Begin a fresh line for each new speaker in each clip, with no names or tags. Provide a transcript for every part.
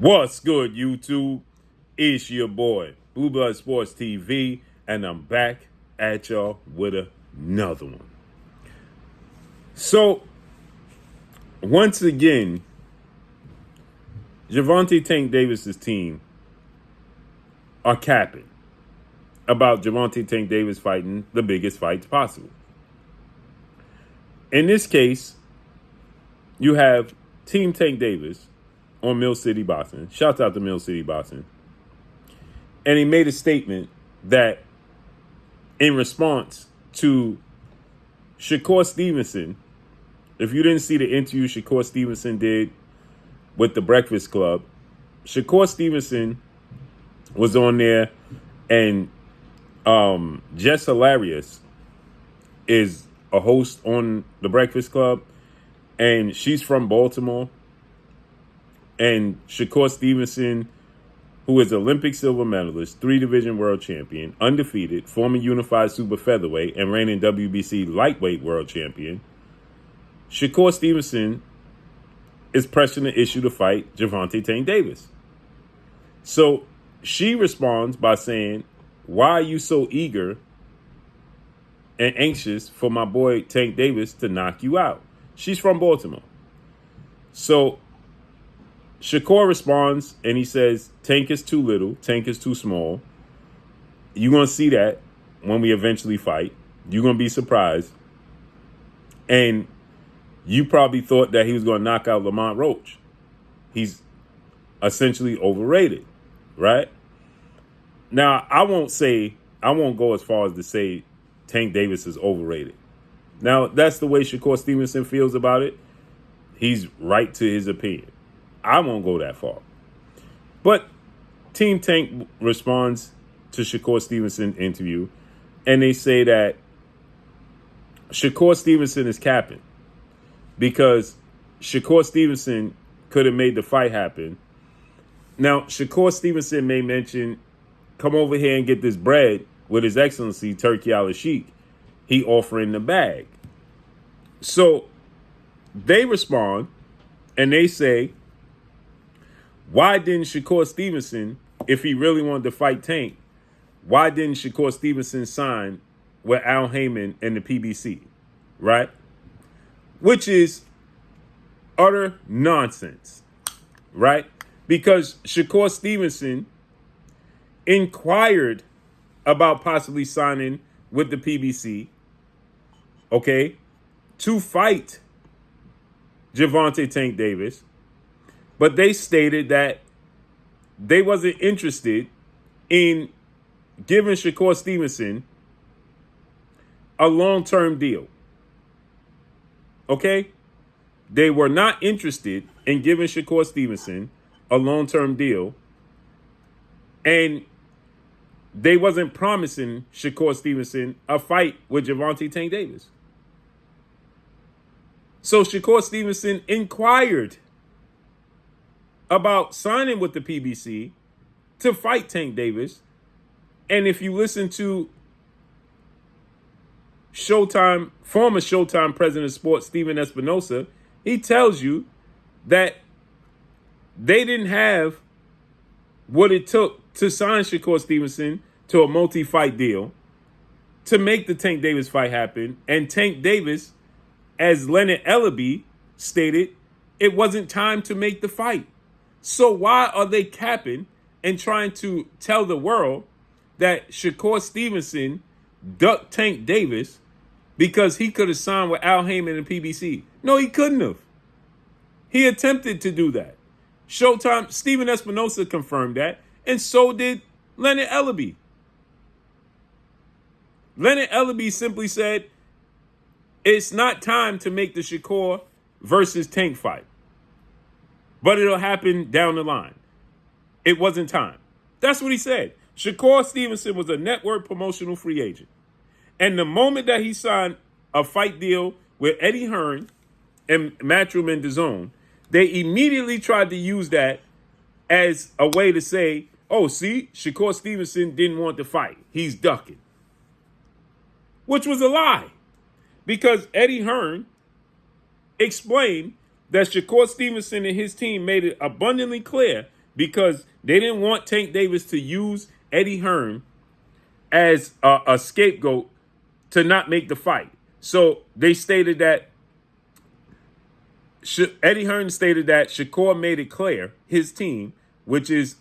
What's good, YouTube? It's your boy, Blue Blood Sports TV, and I'm back at y'all with another one. So, once again, Gervonta Tank Davis's team are capping about Gervonta Tank Davis fighting the biggest fights possible. In this case, you have Team Tank Davis on Mill City Boxing. Shouts out to Mill City Boxing. And he made a statement that in response to Shakur Stevenson, if you didn't see the interview Shakur Stevenson did with the Breakfast Club, Shakur Stevenson was on there, and Jess Hilarious is a host on the Breakfast Club, and she's from Baltimore. And Shakur Stevenson, who is Olympic silver medalist, 3-division world champion, undefeated, former unified super featherweight, and reigning WBC lightweight world champion, Shakur Stevenson is pressing the issue to fight Gervonta Tank Davis. So she responds by saying, "Why are you so eager and anxious for my boy Tank Davis to knock you out?" She's from Baltimore. So Shakur responds and he says, "Tank is too little. Tank is too small. You're going to see that when we eventually fight. You're going to be surprised. And you probably thought that he was going to knock out Lamont Roach. He's essentially overrated, right?" Now, I won't go as far as to say Tank Davis is overrated. Now, that's the way Shakur Stevenson feels about it. He's right to his opinion. I won't go that far. But Team Tank responds to Shakur Stevenson's interview, and they say that Shakur Stevenson is capping because Shakur Stevenson could have made the fight happen. Now, Shakur Stevenson may mention, "Come over here and get this bread with His Excellency Turki al-Sheikh. He offering the bag." So they respond and they say, why didn't Shakur Stevenson, if he really wanted to fight Tank, why didn't Shakur Stevenson sign with Al Heyman and the PBC, right? Which is utter nonsense, right? Because Shakur Stevenson inquired about possibly signing with the PBC, okay, to fight Gervonta Tank Davis. But they stated that they wasn't interested in giving Shakur Stevenson a long-term deal. Okay? They were not interested in giving Shakur Stevenson a long-term deal. And they wasn't promising Shakur Stevenson a fight with Gervonta Tank Davis. So Shakur Stevenson inquired about signing with the PBC to fight Tank Davis. And if you listen to former Showtime president of sports, Steven Espinosa, he tells you that they didn't have what it took to sign Shakur Stevenson to a multi-fight deal to make the Tank Davis fight happen. And Tank Davis, as Leonard Ellaby stated, it wasn't time to make the fight. So why are they capping and trying to tell the world that Shakur Stevenson ducked Tank Davis because he could have signed with Al Heyman and PBC? No, he couldn't have. He attempted to do that. Showtime, Steven Espinosa confirmed that, and so did Leonard Ellaby. Leonard Ellaby simply said, it's not time to make the Shakur versus Tank fight, but it'll happen down the line. It wasn't time. That's what he said. Shakur Stevenson was a network promotional free agent. And the moment that he signed a fight deal with Eddie Hearn and Matchroom and DAZN, they immediately tried to use that as a way to say, oh, see, Shakur Stevenson didn't want to fight. He's ducking. Which was a lie. Because Eddie Hearn explained that Shakur Stevenson and his team made it abundantly clear because they didn't want Tank Davis to use Eddie Hearn as a scapegoat to not make the fight. So they stated that Eddie Hearn stated that Shakur made it clear, his team, which is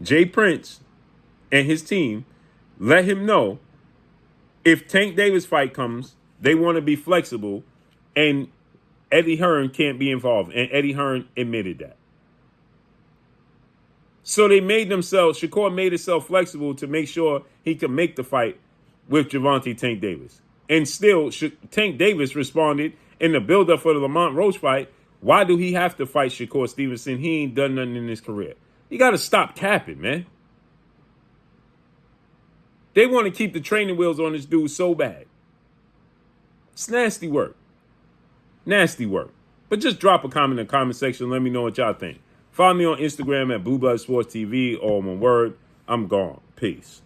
Jay Prince and his team, let him know if Tank Davis fight comes, they want to be flexible, and Eddie Hearn can't be involved. And Eddie Hearn admitted that. So they made themselves, Shakur made himself flexible to make sure he could make the fight with Gervonta Tank Davis. And still, Tank Davis responded in the build-up for the Lamont Roach fight, why do he have to fight Shakur Stevenson? He ain't done nothing in his career. You got to stop capping, man. They want to keep the training wheels on this dude so bad. It's nasty work. Nasty work. But just drop a comment in the comment section. Let me know what y'all think. Follow me on Instagram at Blue Blood Sports TV, all one word. I'm gone. Peace.